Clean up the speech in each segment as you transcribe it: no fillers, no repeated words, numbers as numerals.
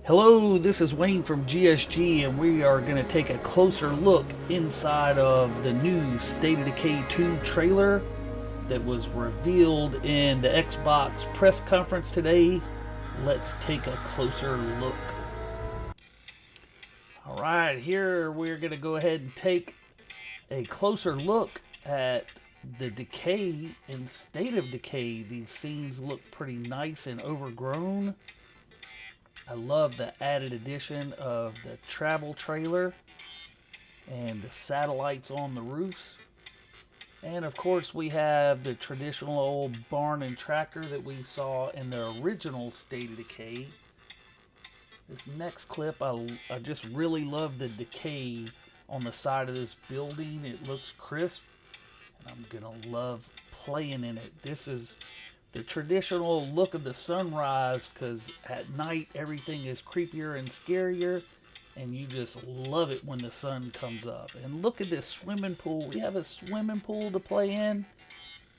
Hello, this is Wayne from GSG, and we are going to take a closer look inside of the new State of Decay 2 trailer that was revealed in the Xbox press conference today. Let's take a closer look. Alright, here we're going to go ahead and take a closer look at the decay and State of Decay. These scenes look pretty nice and overgrown. I love the added addition of the travel trailer and the satellites on the roofs. And of course we have the traditional old barn and tractor that we saw in the original State of Decay. This next clip, I just really love the decay on the side of this building. It looks crisp, and I'm gonna love playing in it. This is the traditional look of the sunrise, because at night everything is creepier and scarier, and you just love it when the sun comes up. And look at this swimming pool. We have a swimming pool to play in.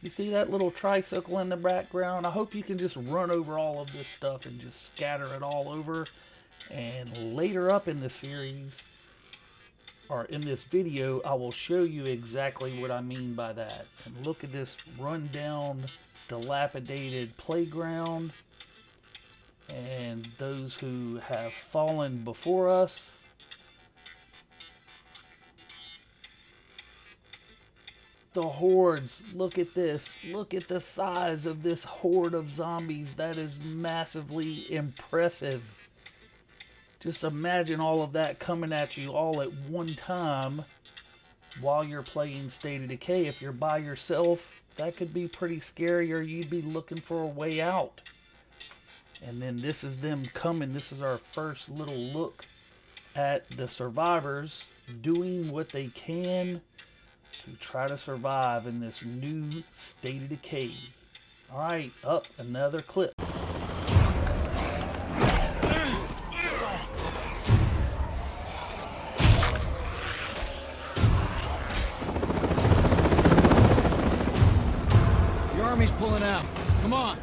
You see that little tricycle in the background? I hope you can just run over all of this stuff and just scatter it all over. And later up in the series, or in this video, I will show you exactly what I mean by that. And look at this rundown, dilapidated playground, and those who have fallen before us. The hordes, look at this. Look at the size of this horde of zombies. That is massively impressive. Just imagine all of that coming at you all at one time while you're playing State of Decay. If you're by yourself, that could be pretty scary, or you'd be looking for a way out. And then this is them coming. This is our first little look at the survivors doing what they can to try to survive in this new State of Decay. Alright, up another clip. Army's pulling out. Come on.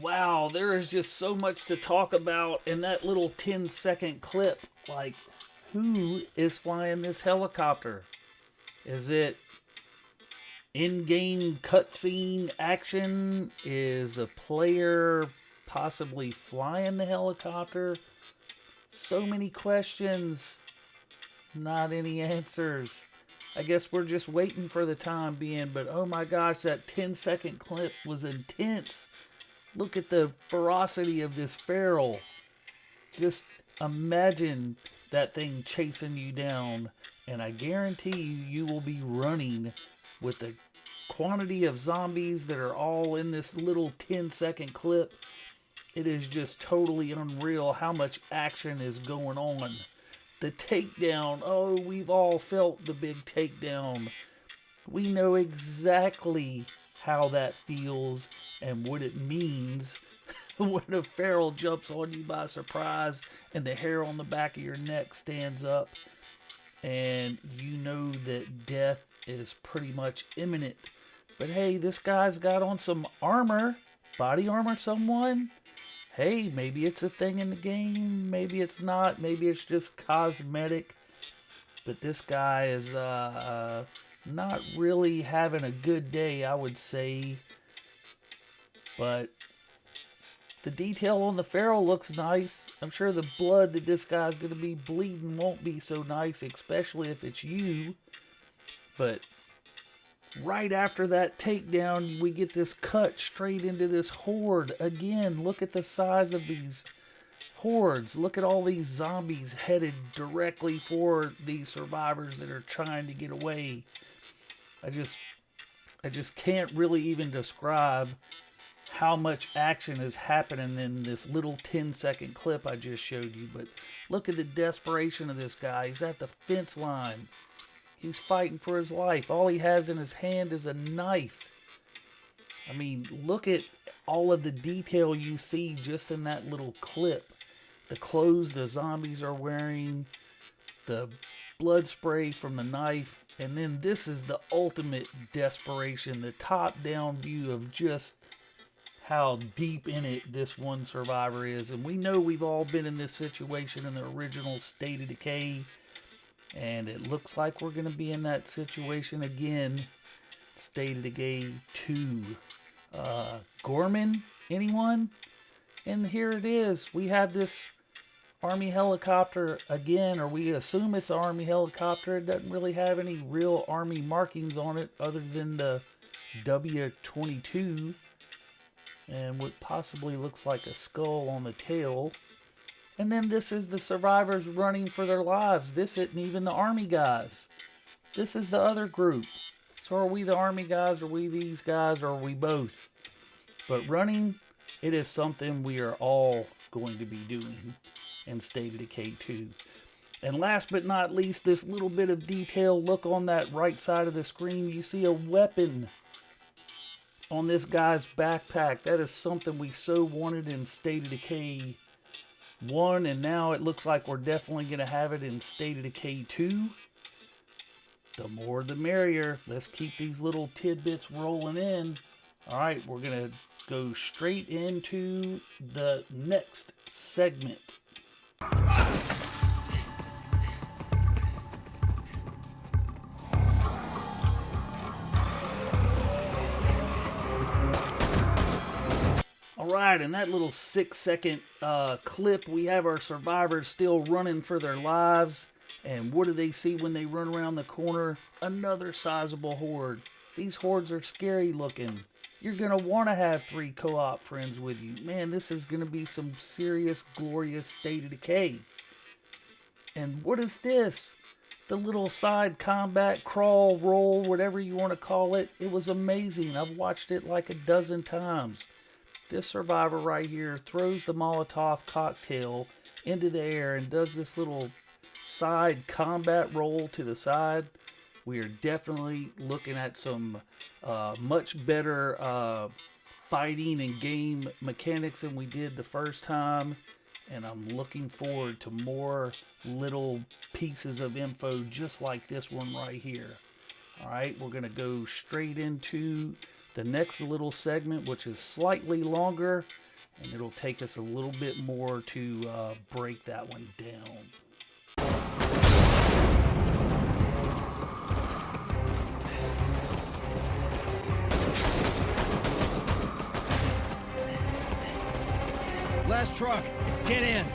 Wow, there is just so much to talk about in that little 10-second clip. Like, who is flying this helicopter? Is it in-game cutscene action? Is a player possibly flying the helicopter? So many questions, not any answers. I guess we're just waiting for the time being, but oh my gosh, that 10-second clip was intense. Look at the ferocity of this feral. Just imagine that thing chasing you down, and I guarantee you will be running with the quantity of zombies that are all in this little 10-second clip. It is just totally unreal how much action is going on. The takedown, oh, we've all felt the big takedown. We know exactly how that feels and what it means when a feral jumps on you by surprise and the hair on the back of your neck stands up and you know that death is pretty much imminent. But hey, this guy's got on some armor, body armor, someone. Hey, maybe it's a thing in the game, maybe it's not, maybe it's just cosmetic, but this guy is not really having a good day, I would say. But the detail on the feral looks nice. I'm sure the blood that this guy's going to be bleeding won't be so nice, especially if it's you. But right after that takedown, we get this cut straight into this horde. Again, look at the size of these hordes. Look at all these zombies headed directly for these survivors that are trying to get away. I just can't really even describe how much action is happening in this little 10-second clip I just showed you. But look at the desperation of this guy. He's at the fence line. He's fighting for his life. All he has in his hand is a knife. I mean, look at all of the detail you see just in that little clip. The clothes the zombies are wearing, the blood spray from the knife, and then this is the ultimate desperation, the top-down view of just how deep in it this one survivor is. And we know we've all been in this situation in the original State of Decay. And it looks like we're going to be in that situation again. State of Decay 2. Gorman? Anyone? And here it is. We have this Army helicopter again, or we assume it's an Army helicopter. It doesn't really have any real Army markings on it other than the W-22 and what possibly looks like a skull on the tail. And then this is the survivors running for their lives. This isn't even the Army guys. This is the other group. So are we the Army guys, are we these guys, or are we both? But running, it is something we are all going to be doing in State of Decay 2. And last but not least, this little bit of detail. Look on that right side of the screen. You see a weapon on this guy's backpack. That is something we so wanted in State of Decay 1. And now it looks like we're definitely going to have it in State of Decay 2. The more the merrier. Let's keep these little tidbits rolling in. Alright, we're going to go straight into the next segment. Alright, in that little 6-second clip, we have our survivors still running for their lives. And what do they see when they run around the corner? Another sizable horde. These hordes are scary looking. You're going to want to have 3 co-op friends with you. Man, this is going to be some serious, glorious State of Decay. And what is this? The little side combat, crawl, roll, whatever you want to call it. It was amazing. I've watched it like a dozen times. This survivor right here throws the Molotov cocktail into the air and does this little side combat roll to the side. We are definitely looking at some much better fighting and game mechanics than we did the first time. And I'm looking forward to more little pieces of info just like this one right here. Alright, we're going to go straight into the next little segment, which is slightly longer. And it'll take us a little bit more to break that one down. Last truck, get in.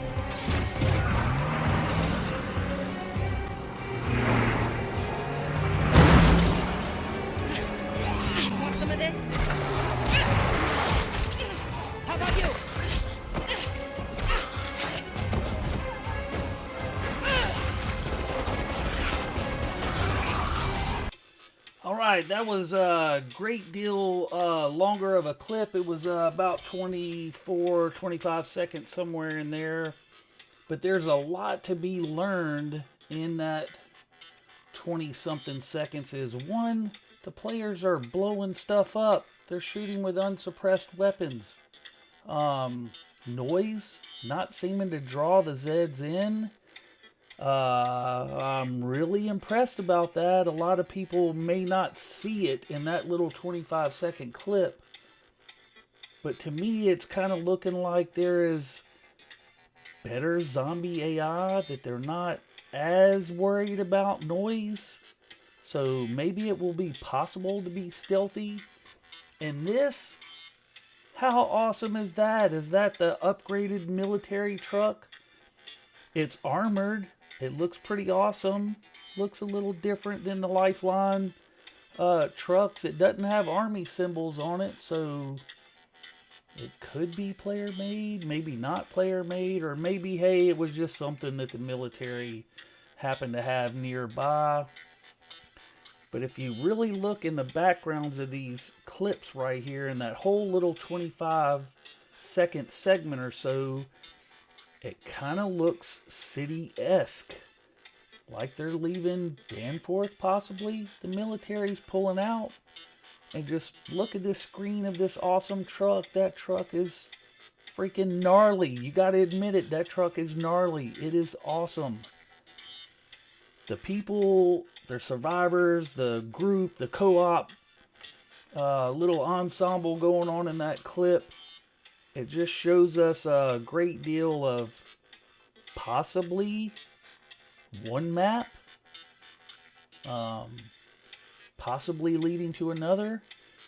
Want some of this? How about you? Alright, that was a great deal longer of a clip. It was about 25 seconds, somewhere in there. But there's a lot to be learned in that 20-something seconds. Is one, the players are blowing stuff up. They're shooting with unsuppressed weapons. Noise, not seeming to draw the Zeds in. I'm really impressed about that. A lot of people may not see it in that little 25-second clip. But to me, it's kind of looking like there is better zombie AI, that they're not as worried about noise. So maybe it will be possible to be stealthy. And this, how awesome is that? Is that the upgraded military truck? It's armored. It looks pretty awesome. Looks a little different than the Lifeline trucks. It doesn't have Army symbols on it, so it could be player made, maybe not player made, or maybe, hey, it was just something that the military happened to have nearby. But if you really look in the backgrounds of these clips right here, in that whole little 25-second segment or so, it kind of looks city-esque. Like they're leaving Danforth, possibly. The military's pulling out. And just look at this screen of this awesome truck. That truck is freaking gnarly. You gotta admit it. That truck is gnarly. It is awesome. The people, the survivors, the group, the co-op, Little ensemble going on in that clip. It just shows us a great deal of possibly one map, possibly leading to another.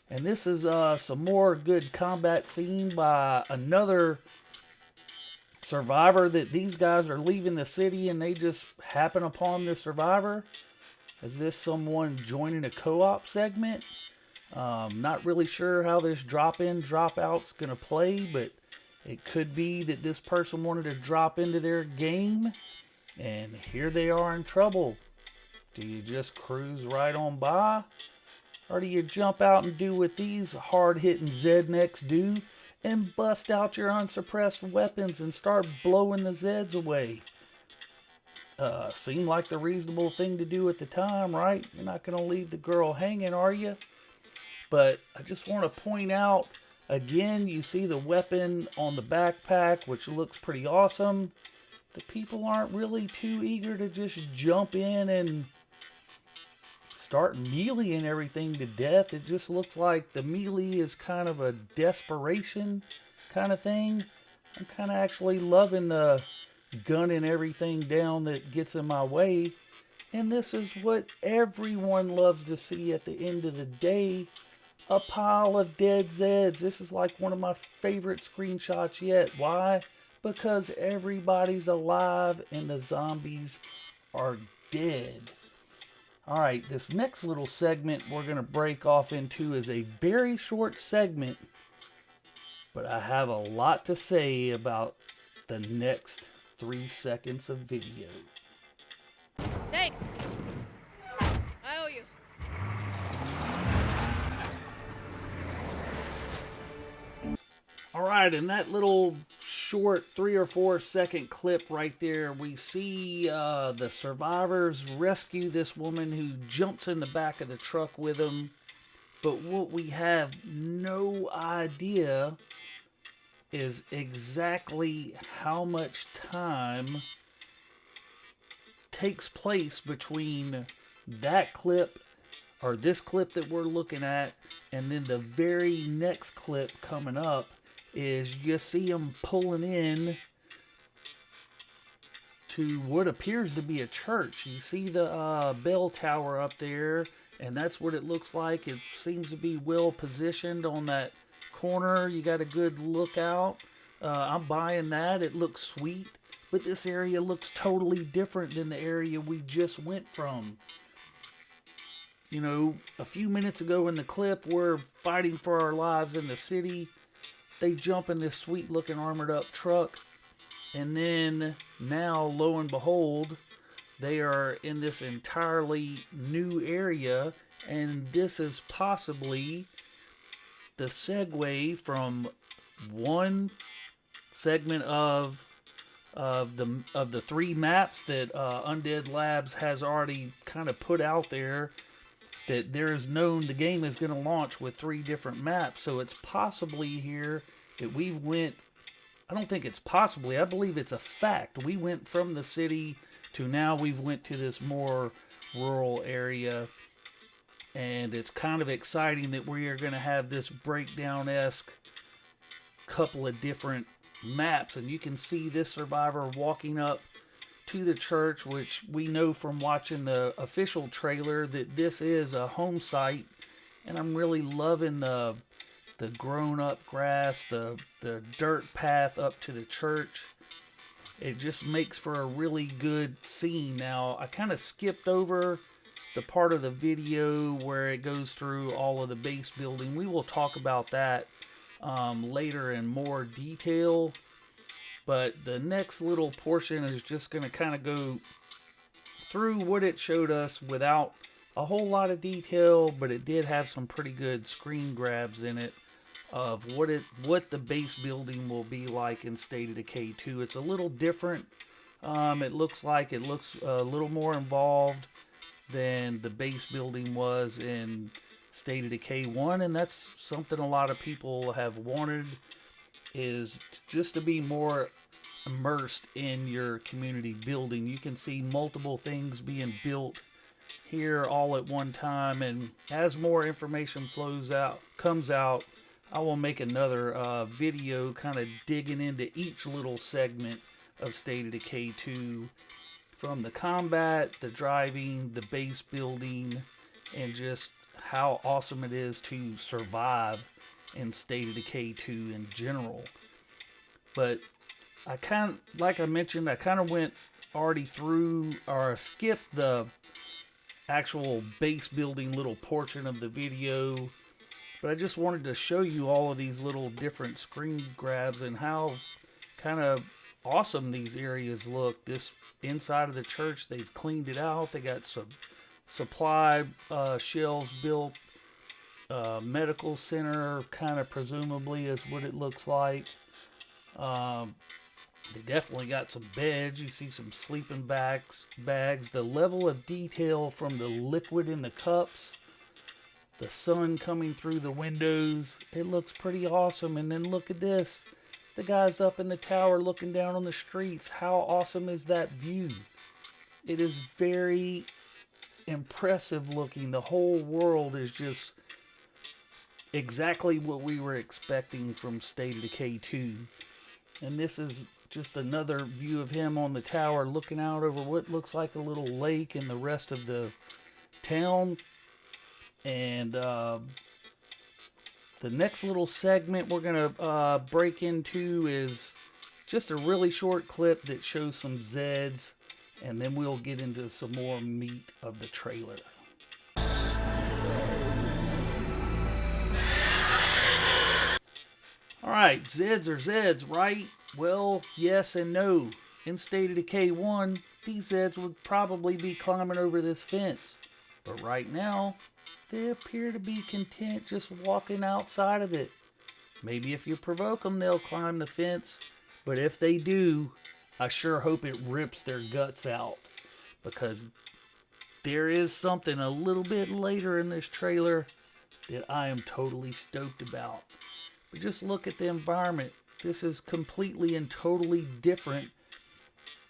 And this is some more good combat scene by another survivor that these guys are leaving the city and they just happen upon this survivor. Is this someone joining a co-op segment? Not really sure how this drop-in, drop-out's going to play, but it could be that this person wanted to drop into their game, and here they are in trouble. Do you just cruise right on by? Or do you jump out and do what these hard-hitting Zednecks do and bust out your unsuppressed weapons and start blowing the Zeds away? Seemed like the reasonable thing to do at the time, right? You're not going to leave the girl hanging, are you? But I just want to point out, again, you see the weapon on the backpack, which looks pretty awesome. The people aren't really too eager to just jump in and start meleeing everything to death. It just looks like the melee is kind of a desperation kind of thing. I'm kind of actually loving the gunning everything down that gets in my way. And this is what everyone loves to see at the end of the day. A pile of dead Zeds. This is like one of my favorite screenshots yet. Why? Because everybody's alive and the zombies are dead. Alright, this next little segment we're going to break off into is a very short segment. But I have a lot to say about the next 3 seconds of video. Thanks. I owe you. Alright, in that little short 3 or 4 second clip right there, we see the survivors rescue this woman who jumps in the back of the truck with them. But what we have no idea is exactly how much time takes place between that clip, or this clip that we're looking at, and then the very next clip coming up is you see them pulling in to what appears to be a church. You see the bell tower up there, and that's what it looks like. It seems to be well positioned on that corner. You got a good lookout. I'm buying that. It looks sweet. But this area looks totally different than the area we just went from. You know, a few minutes ago in the clip, we're fighting for our lives in the city. They jump in this sweet looking armored up truck. And then now, lo and behold, they are in this entirely new area. And this is possibly the segue from one segment of the 3 maps that Undead Labs has already kind of put out there, that there is known the game is going to launch with 3 different maps. So it's possibly here that we went, I don't think it's possibly, I believe it's a fact. We went from the city to now we've went to this more rural area. And it's kind of exciting that we are going to have this breakdown-esque couple of different maps. And you can see this survivor walking up to the church, which we know from watching the official trailer that this is a home site. And I'm really loving the grown-up grass, the dirt path up to the church. It just makes for a really good scene. Now, I kind of skipped over the part of the video where it goes through all of the base building. We will talk about that later in more detail. But the next little portion is just going to kind of go through what it showed us without a whole lot of detail, but it did have some pretty good screen grabs in it of what the base building will be like in State of Decay 2. It's a little different. It looks a little more involved than the base building was in State of Decay 1, and that's something a lot of people have wanted, is just to be more immersed in your community building. You can see multiple things being built here all at one time, and as more information comes out, I will make another video kind of digging into each little segment of State of Decay 2, from the combat, the driving, the base building, and just how awesome it is to survive in State of Decay 2 in general. But like I mentioned, I kind of went already through, or skipped the actual base building little portion of the video, but I just wanted to show you all of these little different screen grabs and how kind of awesome these areas look. This inside of the church, they've cleaned it out. They got some supply shelves built. Medical center, kind of presumably, is what it looks like. They definitely got some beds. You see some sleeping bags. The level of detail from the liquid in the cups, the sun coming through the windows, it looks pretty awesome. And then look at this. The guy's up in the tower looking down on the streets. How awesome is that view? It is very impressive looking. The whole world is just exactly what we were expecting from State of Decay 2. And this is just another view of him on the tower looking out over what looks like a little lake and the rest of the town. And the next little segment we're going to break into is just a really short clip that shows some Zeds, and then we'll get into some more meat of the trailer. Alright, Zeds are Zeds, right? Well, yes and no. In State of Decay 1, these Zeds would probably be climbing over this fence. But right now, they appear to be content just walking outside of it. Maybe if you provoke them, they'll climb the fence. But if they do, I sure hope it rips their guts out. Because there is something a little bit later in this trailer that I am totally stoked about. But just look at the environment. This is completely and totally different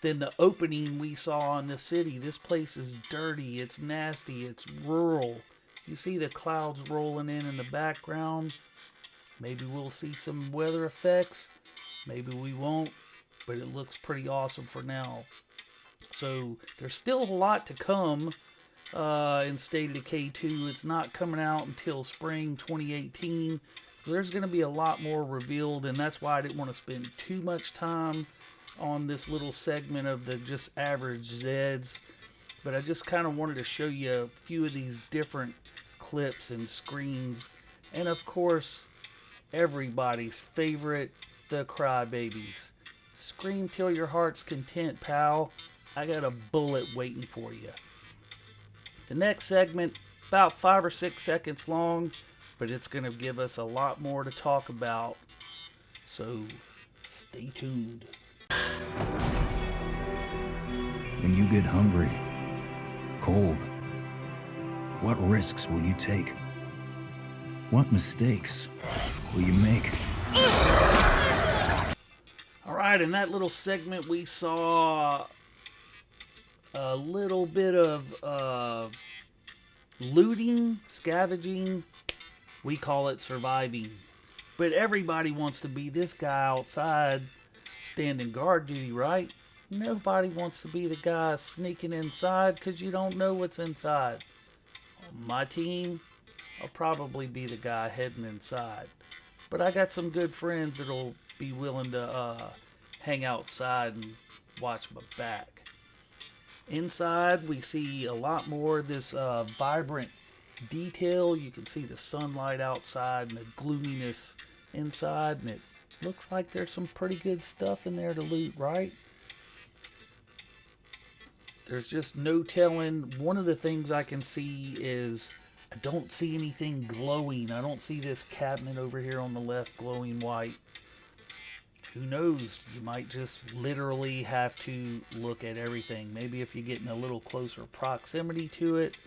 than the opening we saw in the city. This place is dirty, it's nasty, it's rural. You see the clouds rolling in the background. Maybe we'll see some weather effects. Maybe we won't. But it looks pretty awesome for now. So there's still a lot to come in State of Decay 2. It's not coming out until spring 2018. So there's going to be a lot more revealed, and that's why I didn't want to spend too much time on this little segment of the just average Zeds. But I just kind of wanted to show you a few of these different clips and screens. And of course, everybody's favorite, the crybabies. Scream till your heart's content, pal. I got a bullet waiting for you. The next segment, about 5 or 6 seconds long, but it's going to give us a lot more to talk about. So, stay tuned. When you get hungry, cold, what risks will you take? What mistakes will you make? Alright, in that little segment we saw a little bit of looting, scavenging. We call it surviving. But everybody wants to be this guy outside standing guard duty, right? Nobody wants to be the guy sneaking inside because you don't know what's inside. On my team, I'll probably be the guy heading inside. But I got some good friends that'll be willing to hang outside and watch my back. Inside, we see a lot more of this vibrant detail. You can see the sunlight outside and the gloominess inside, and it looks like there's some pretty good stuff in there to loot, right? There's just no telling. One of the things I can see is I don't see anything glowing. I don't see this cabinet over here on the left glowing white. Who knows? You might just literally have to look at everything. Maybe if you get in a little closer proximity to it,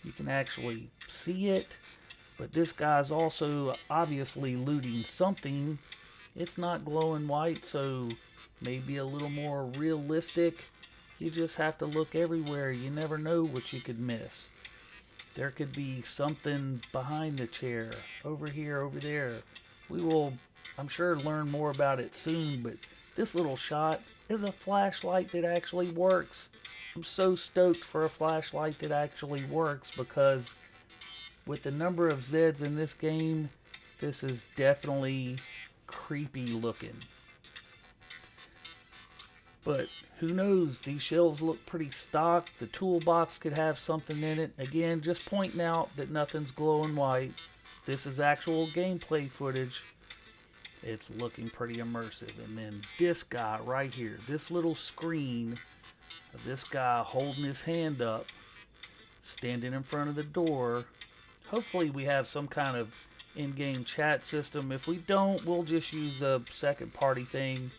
you can actually see it. But this guy's also obviously looting something. It's not glowing white, so maybe a little more realistic. You just have to look everywhere. You never know what you could miss. There could be something behind the chair, over here, over there. We will, I'm sure, learn more about it soon, but this little shot is a flashlight that actually works. I'm so stoked for a flashlight that actually works, because with the number of Zeds in this game, this is definitely creepy looking. But who knows? These shelves look pretty stock. The toolbox could have something in it. Again, just pointing out that nothing's glowing white. This is actual gameplay footage. It's looking pretty immersive. And then this guy right here, this little screen of this guy holding his hand up, standing in front of the door. Hopefully we have some kind of in-game chat system. If we don't, we'll just use the second party thing.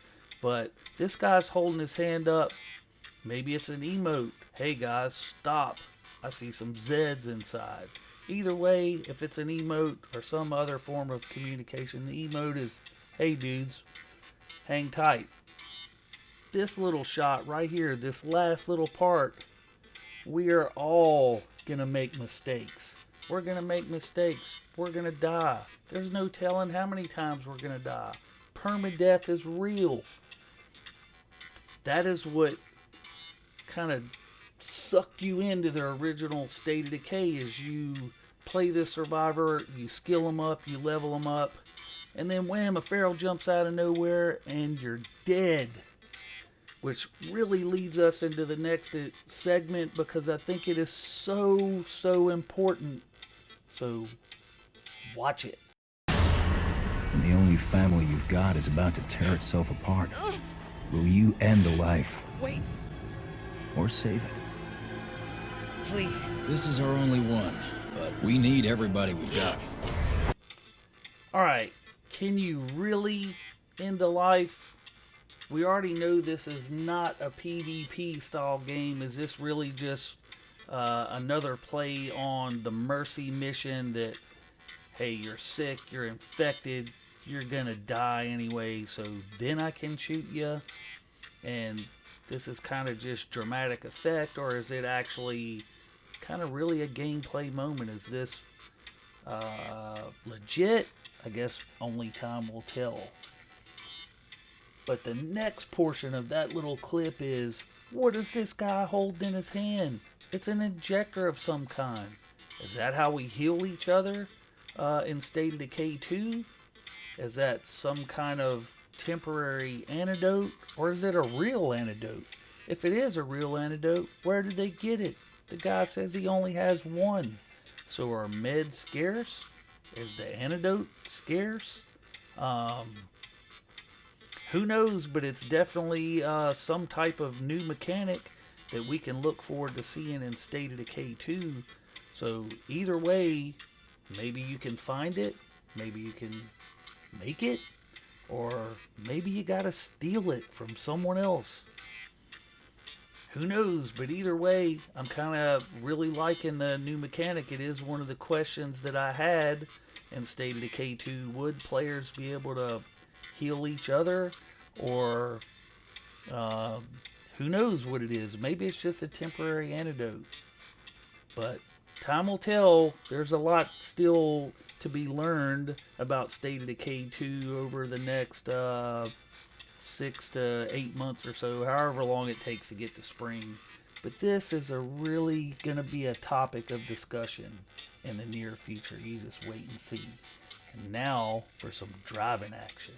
But this guy's holding his hand up. Maybe it's an emote. Hey guys, stop. I see some Zeds inside. Either way, if it's an emote or some other form of communication, the emote is, hey dudes, hang tight. This little shot right here, this last little part, we are all gonna make mistakes. We're gonna make mistakes. We're gonna die. There's no telling how many times we're gonna die. Permadeath is real. That is what kind of sucked you into the original State of Decay. Is you play this survivor, you skill them up, you level them up, and then wham, a feral jumps out of nowhere and you're dead. Which really leads us into the next segment, because I think it is so important. So watch it. And the only family you've got is about to tear itself apart. Will you end a life? Wait, Or save it? please. This is our only one, but we need everybody we've got. Alright, can you really end a life? We already know this is not a PvP style game. Is this really just another play on the mercy mission that, hey, you're sick, you're infected, you're gonna die anyway, so then I can shoot you? And this is kind of just dramatic effect, or is it actually kind of really a gameplay moment? Is this legit? I guess only time will tell. But the next portion of that little clip is, what is this guy holding in his hand? It's an injector of some kind. Is that how we heal each other in State of Decay 2? Is that some kind of temporary antidote? Or is it a real antidote? If it is a real antidote, where did they get it? The guy says he only has one. So are meds scarce? Is the antidote scarce? Who knows, but it's definitely some type of new mechanic that we can look forward to seeing in State of Decay 2. So either way, maybe you can find it, maybe you can make it, or maybe you gotta steal it from someone else. Who knows, but either way, I'm kind of really liking the new mechanic. It is one of the questions that I had in State of Decay 2. Would players be able to heal each other? Or who knows what it is? Maybe it's just a temporary antidote. But time will tell. There's a lot still to be learned about State of Decay 2 over the next 6 to 8 months or so, however long it takes to get to spring. But this is really going to be a topic of discussion in the near future. You just wait and see. And now for some driving action.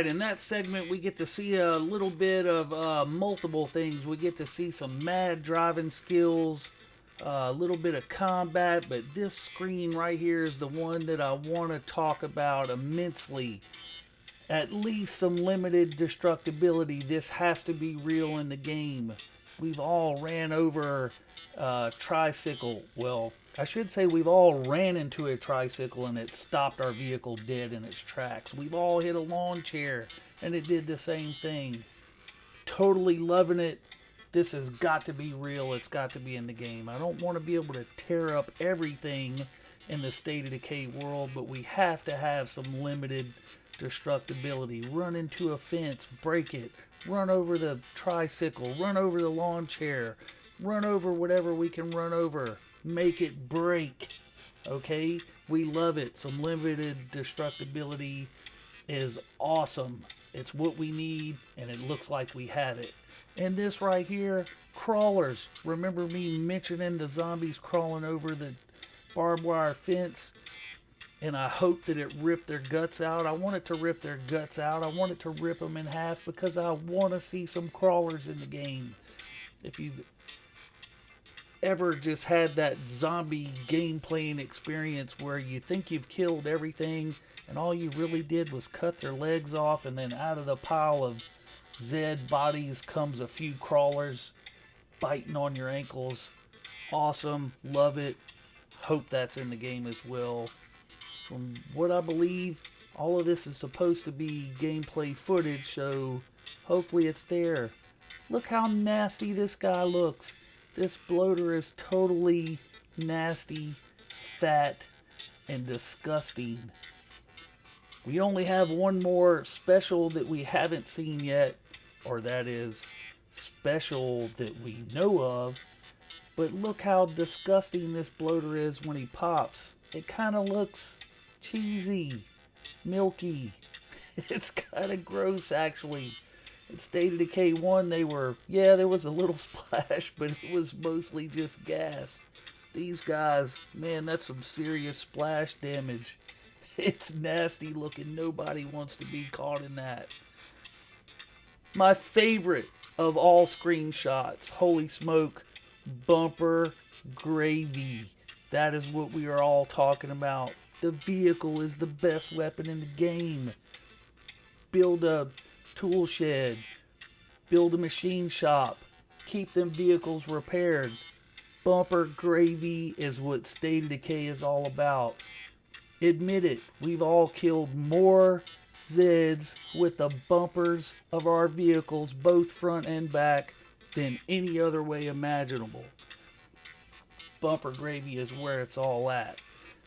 In that segment, we get to see a little bit of multiple things. We get to see some mad driving skills, a little bit of combat, but this screen right here is the one that I want to talk about immensely. At least some limited destructibility. This has to be real in the game. We've all ran over a tricycle. Well, I should say we've all ran into a tricycle and it stopped our vehicle dead in its tracks. We've all hit a lawn chair and it did the same thing. Totally loving it. This has got to be real. It's got to be in the game. I don't want to be able to tear up everything in the State of Decay world, but we have to have some limited destructibility. Run into a fence, break it. Run over the tricycle. Run over the lawn chair. Run over whatever we can run over. Make it break. Okay? We love it. Some limited destructibility is awesome. It's what we need, and it looks like we have it. And this right here, crawlers. Remember me mentioning the zombies crawling over the barbed wire fence? And I hope that it ripped their guts out. I want it to rip their guts out. I want it to rip them in half because I want to see some crawlers in the game. If you've ever just had that zombie game playing experience where you think you've killed everything and all you really did was cut their legs off, and then out of the pile of Zed bodies comes a few crawlers biting on your ankles. Awesome. Love it. Hope that's in the game as well. From what I believe, all of this is supposed to be gameplay footage, so hopefully it's there. Look how nasty this guy looks. This bloater is totally nasty, fat, and disgusting. We only have one more special that we haven't seen yet, or that is special that we know of. But look how disgusting this bloater is when he pops. It kind of looks cheesy, milky. It's kind of gross, actually. In State of Decay 1, there was a little splash, but it was mostly just gas. These guys, man, that's some serious splash damage. It's nasty looking. Nobody wants to be caught in that. My favorite of all screenshots, holy smoke, bumper gravy. That is what we are all talking about. The vehicle is the best weapon in the game. Build a tool shed. Build a machine shop. Keep them vehicles repaired. Bumper gravy is what State of Decay is all about. Admit it, we've all killed more Zeds with the bumpers of our vehicles, both front and back, than any other way imaginable. Bumper gravy is where it's all at.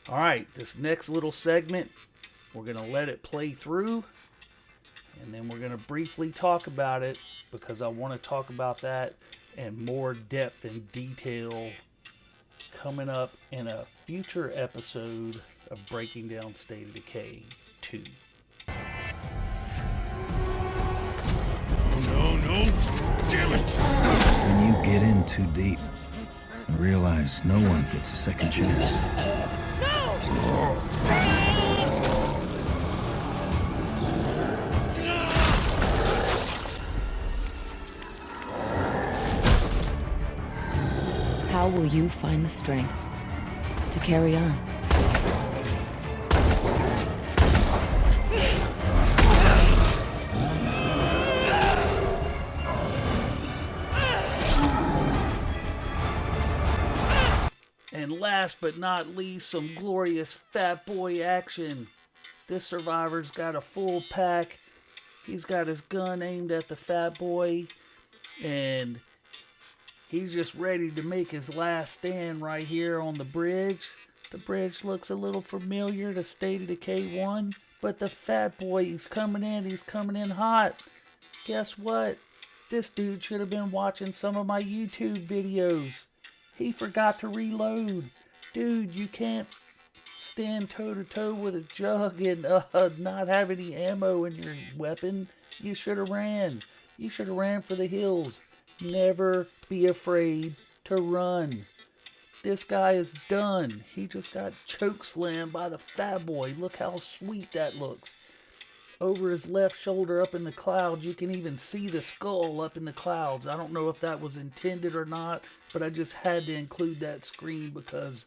Alright, this next little segment, we're going to let it play through, and then we're going to briefly talk about it, because I want to talk about that in more depth and detail coming up in a future episode of Breaking Down State of Decay 2. No, damn it! When you get in too deep and realize no one gets a second chance. How will you find the strength to carry on? And last but not least, some glorious fat boy action. This survivor's got a full pack. He's got his gun aimed at the fat boy, and he's just ready to make his last stand right here on the bridge. The bridge looks a little familiar to State of Decay 1, but the fat boy, he's coming in hot. Guess what? This dude should have been watching some of my YouTube videos. He forgot to reload. Dude, you can't stand toe-to-toe with a jug and not have any ammo in your weapon. You should have ran. You should have ran for the hills. Never be afraid to run. This guy is done. He just got chokeslammed by the fat boy. Look how sweet that looks. Over his left shoulder up in the clouds, you can even see the skull up in the clouds. I don't know if that was intended or not, but I just had to include that screen because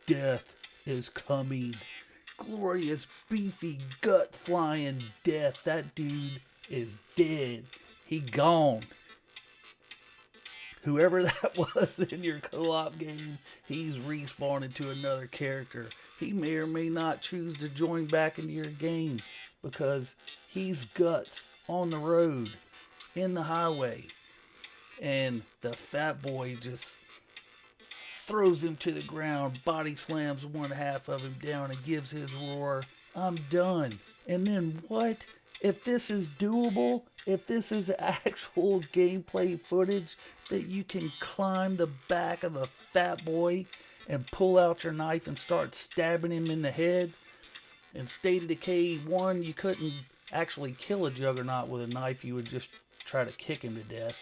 death is coming. Glorious, beefy, gut-flying death. That dude is dead. He gone. Whoever that was in your co-op game, he's respawned into another character. He may or may not choose to join back into your game because he's guts. on the road, in the highway, and the fat boy just throws him to the ground, body slams one half of him down and gives his roar, "I'm done." And then what? If this is doable, if this is actual gameplay footage that you can climb the back of a fat boy and pull out your knife and start stabbing him in the head. In State of Decay 1, you couldn't actually kill a juggernaut with a knife, you would just try to kick him to death.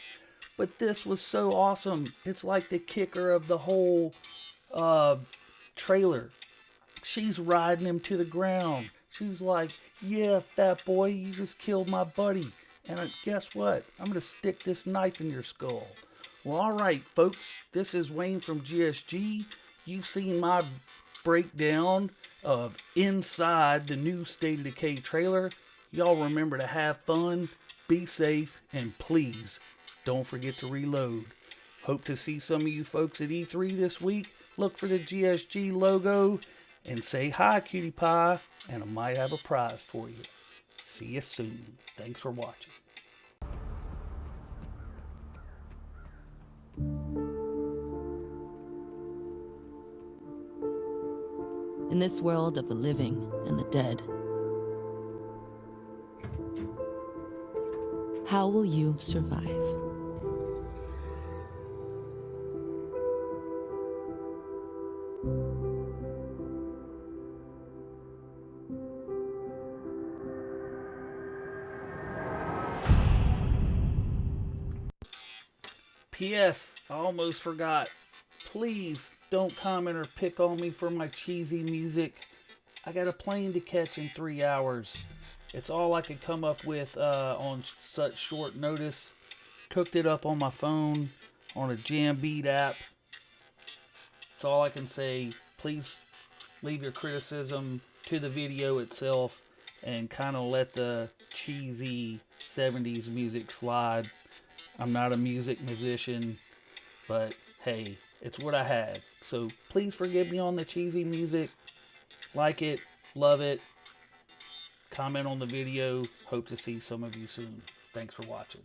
But this was so awesome. It's like the kicker of the whole trailer. She's riding him to the ground. She's like, "Yeah, fat boy, you just killed my buddy. And guess what? I'm going to stick this knife in your skull." Well, alright, folks. This is Wayne from GSG. You've seen my breakdown of inside the new State of Decay trailer. Y'all remember to have fun, be safe, and please don't forget to reload. Hope to see some of you folks at E3 this week. Look for the GSG logo and say hi, cutie pie, and I might have a prize for you. See you soon. Thanks for watching. In this world of the living and the dead, how will you survive? P.S. I almost forgot. Please don't comment or pick on me for my cheesy music. I got a plane to catch in 3 hours. It's all I could come up with on such short notice. Cooked it up on my phone on a Jambeat app. That's all I can say. Please leave your criticism to the video itself and kind of let the cheesy 70s music slide. I'm not a musician, but hey, it's what I had. So please forgive me on the cheesy music. Like it, love it. Comment on the video. Hope to see some of you soon. Thanks for watching.